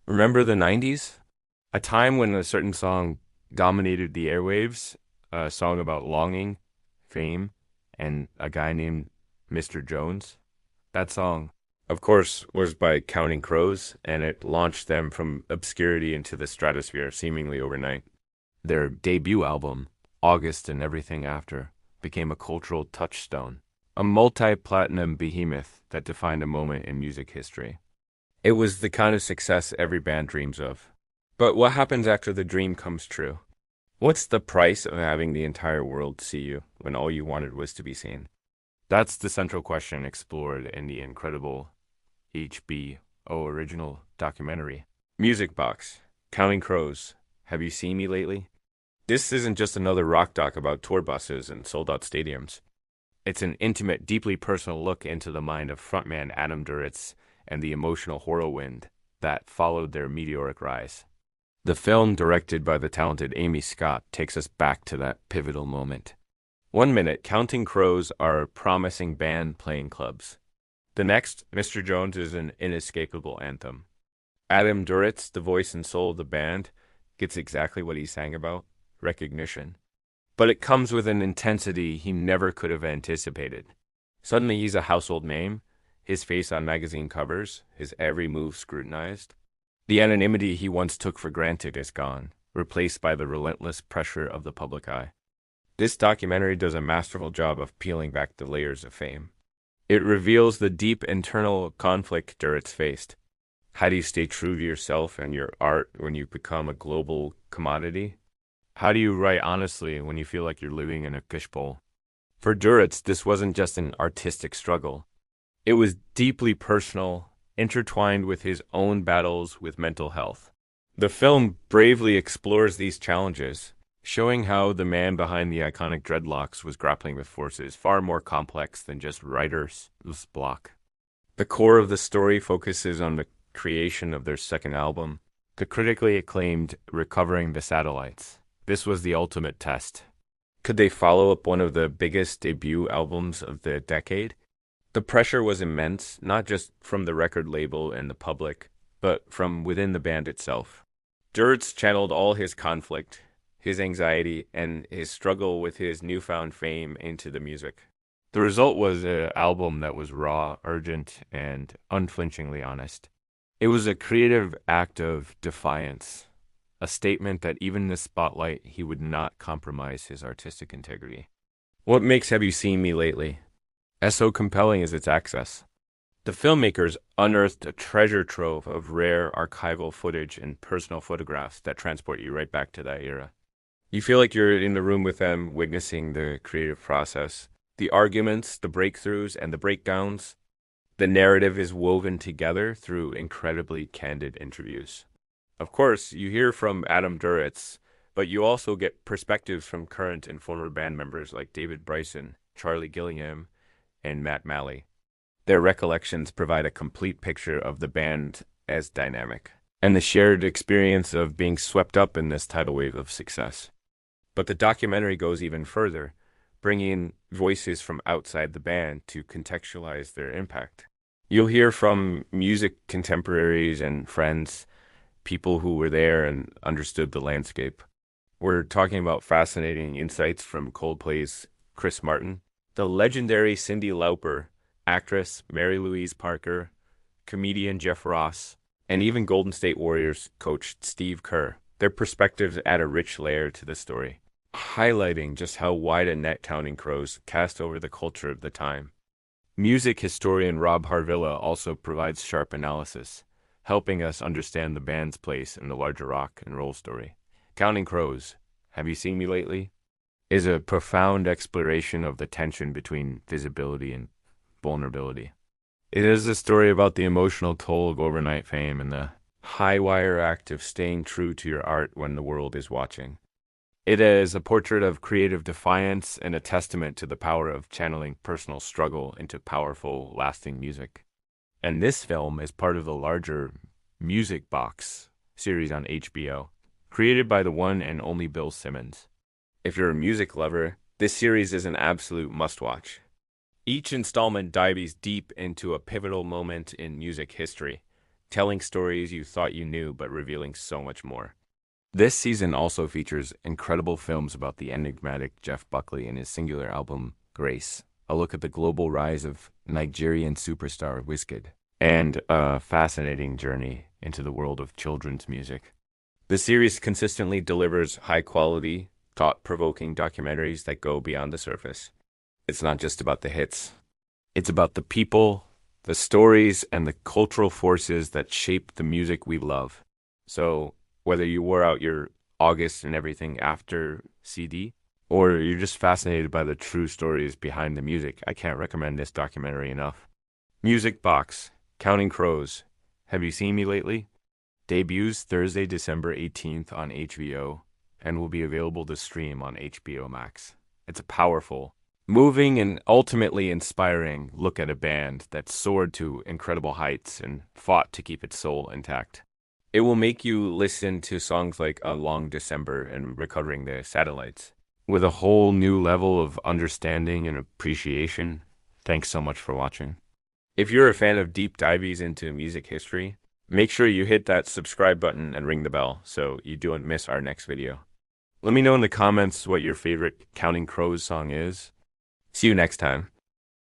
Remember the 90s? A time when a certain song dominated the airwaves, a song about longing, fame, and a guy named Mr. Jones. That song, of course, was by Counting Crows, and it launched them from obscurity into the stratosphere seemingly overnight. Their debut album, August and Everything After, became a cultural touchstone, a multi platinum behemoth that defined a moment in music history. It was the kind of success every band dreams of. But what happens after the dream comes true? What's the price of having the entire world see you when all you wanted was to be seen? That's the central question explored in the incredible HBO original documentary. Music Box, Counting Crows, Have You Seen Me Lately? This isn't just another rock doc about tour buses and sold out stadiums. It's an intimate, deeply personal look into the mind of frontman Adam Duritz and the emotional whirlwind that followed their meteoric rise. The film, directed by the talented Amy Scott, takes us back to that pivotal moment. One minute, Counting Crows are a promising band playing clubs. The next, Mr. Jones is an inescapable anthem. Adam Duritz, the voice and soul of the band, gets exactly what he sang about: recognition. But it comes with an intensity he never could have anticipated. Suddenly he's a household name, his face on magazine covers, his every move scrutinized. The anonymity he once took for granted is gone, replaced by the relentless pressure of the public eye. This documentary does a masterful job of peeling back the layers of fame. It reveals the deep internal conflict Duritz faced. How do you stay true to yourself and your art when you become a global commodity? How do you write honestly when you feel like you're living in a fishbowl? For Duritz, this wasn't just an artistic struggle. It was deeply personal, intertwined with his own battles with mental health. The film bravely explores these challenges, showing how the man behind the iconic dreadlocks was grappling with forces far more complex than just writer's block. The core of the story focuses on the creation of their second album, the critically acclaimed Recovering the Satellites. This was the ultimate test. Could they follow up one of the biggest debut albums of the decade? The pressure was immense, not just from the record label and the public, but from within the band itself. Duritz channeled all his conflict, his anxiety, and his struggle with his newfound fame into the music. The result was an album that was raw, urgent, and unflinchingly honest. It was a creative act of defiance, a statement that even in the spotlight he would not compromise his artistic integrity. What makes Have You Seen Me Lately as so compelling as its access? The filmmakers unearthed a treasure trove of rare archival footage and personal photographs that transport you right back to that era. You feel like you're in the room with them, witnessing the creative process. The arguments, the breakthroughs, and the breakdowns. The narrative is woven together through incredibly candid interviews. Of course, you hear from Adam Duritz, but you also get perspectives from current and former band members like David Bryson, Charlie Gillingham, and Matt Malley. Their recollections provide a complete picture of the band as dynamic, and the shared experience of being swept up in this tidal wave of success. But the documentary goes even further, bringing in voices from outside the band to contextualize their impact. You'll hear from music contemporaries and friends, people who were there and understood the landscape. We're talking about fascinating insights from Coldplay's Chris Martin, the legendary Cyndi Lauper, actress Mary Louise Parker, comedian Jeff Ross, and even Golden State Warriors coach Steve Kerr. Their perspectives add a rich layer to the story, highlighting just how wide a net Counting Crows cast over the culture of the time. Music historian Rob Harvilla also provides sharp analysis, helping us understand the band's place in the larger rock and roll story. Counting Crows, Have You Seen Me Lately? Is a profound exploration of the tension between visibility and vulnerability. It is a story about the emotional toll of overnight fame and the high wire act of staying true to your art when the world is watching. It is a portrait of creative defiance and a testament to the power of channeling personal struggle into powerful, lasting music. And this film is part of the larger Music Box series on HBO, created by the one and only Bill Simmons. If you're a music lover, this series is an absolute must-watch. Each installment dives deep into a pivotal moment in music history, telling stories you thought you knew but revealing so much more. This season also features incredible films about the enigmatic Jeff Buckley and his singular album, Grace, a look at the global rise of Nigerian superstar Wizkid, and a fascinating journey into the world of children's music. The series consistently delivers high-quality, thought-provoking documentaries that go beyond the surface. It's not just about the hits. It's about the people, the stories, and the cultural forces that shape the music we love. So, whether you wore out your August and everything after CD, or you're just fascinated by the true stories behind the music, I can't recommend this documentary enough. Music Box, Counting Crows. Have you seen me lately? Debuts Thursday, December 18th on HBO and will be available to stream on HBO Max. It's a powerful, moving, and ultimately inspiring look at a band that soared to incredible heights and fought to keep its soul intact. It will make you listen to songs like A Long December and Recovering the Satellites with a whole new level of understanding and appreciation. Thanks so much for watching. If you're a fan of deep dives into music history, make sure you hit that subscribe button and ring the bell so you don't miss our next video. Let me know in the comments what your favorite Counting Crows song is. See you next time.